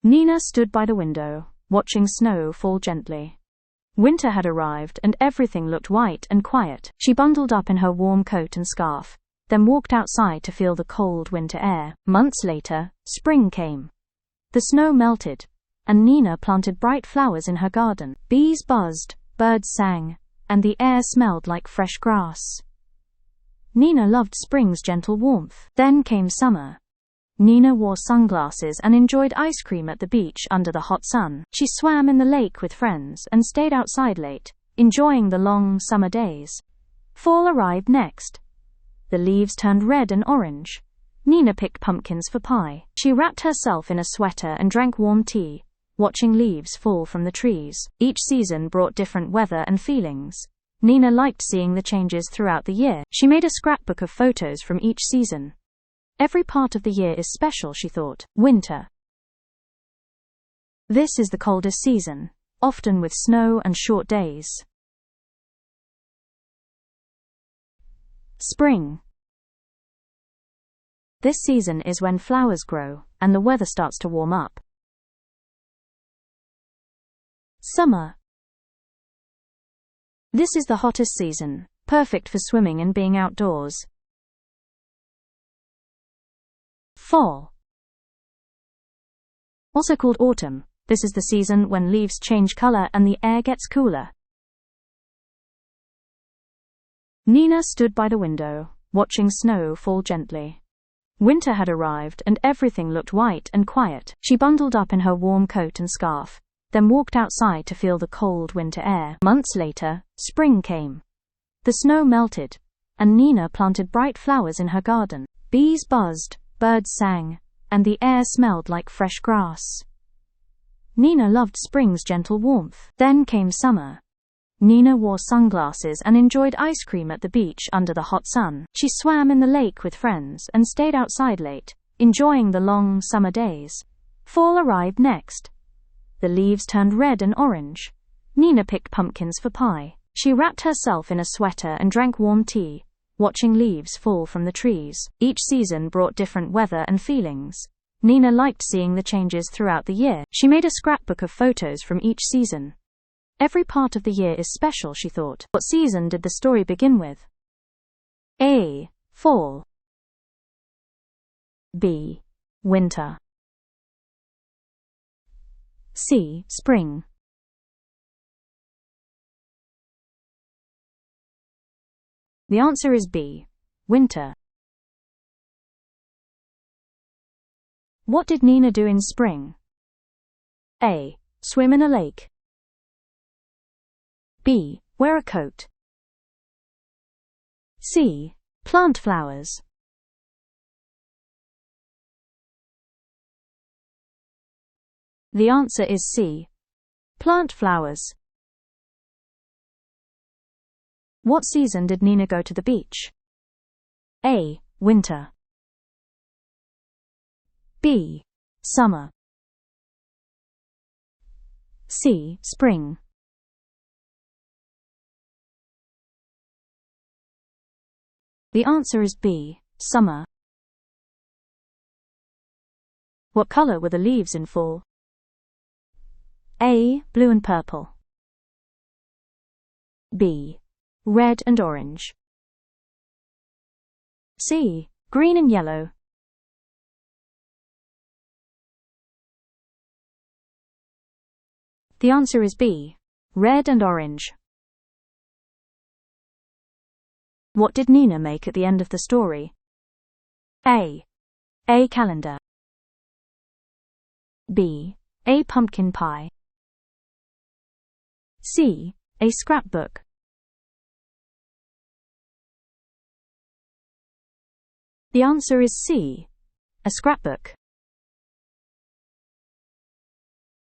Nina stood by the window, watching snow fall gently. Winter had arrived and everything looked white and quiet. She bundled up in her warm coat and scarf, then walked outside to feel the cold winter air. Months later, spring came. The snow melted, and Nina planted bright flowers in her garden. Bees buzzed, birds sang, and the air smelled like fresh grass. Nina loved spring's gentle warmth. Then came summer. Nina wore sunglasses and enjoyed ice cream at the beach under the hot sun. She swam in the lake with friends and stayed outside late, enjoying the long summer days. Fall arrived next. The leaves turned red and orange. Nina picked pumpkins for pie. She wrapped herself in a sweater and drank warm tea, watching leaves fall from the trees. Each season brought different weather and feelings. Nina liked seeing the changes throughout the year. She made a scrapbook of photos from each season. Every part of the year is special, she thought. Winter. This is the coldest season, often with snow and short days. Spring. This season is when flowers grow and the weather starts to warm up. Summer. This is the hottest season, perfect for swimming and being outdoors. Fall. Also called autumn, this is the season when leaves change color and the air gets cooler. Nina stood by the window, watching snow fall gently. Winter had arrived and everything looked white and quiet. She bundled up in her warm coat and scarf, then walked outside to feel the cold winter air. Months later, spring came. The snow melted, and Nina planted bright flowers in her garden. Bees buzzed, birds sang, and the air smelled like fresh grass. Nina loved spring's gentle warmth. Then came summer. Nina wore sunglasses and enjoyed ice cream at the beach under the hot sun. She swam in the lake with friends and stayed outside late, enjoying the long summer days. Fall arrived next. The leaves turned red and orange. Nina picked pumpkins for pie. She wrapped herself in a sweater and drank warm tea, watching leaves fall from the trees. Each season brought different weather and feelings. Nina liked seeing the changes throughout the year. She made a scrapbook of photos from each season. Every part of the year is special, she thought. What season did the story begin with? A. Fall. B. Winter. C. Spring. The answer is B. Winter. What did Nina do in spring? A. Swim in a lake. B. Wear a coat. C. Plant flowers. The answer is C. Plant flowers. What season did Nina go to the beach? A. Winter. B. Summer. C. Spring. The answer is B. Summer. What color were the leaves in fall? A. Blue and purple. B. Red and orange. C. Green and yellow. The answer is B. Red and orange. What did Nina make at the end of the story? A. A calendar. B. A pumpkin pie. C. A scrapbook. The answer is C. A scrapbook.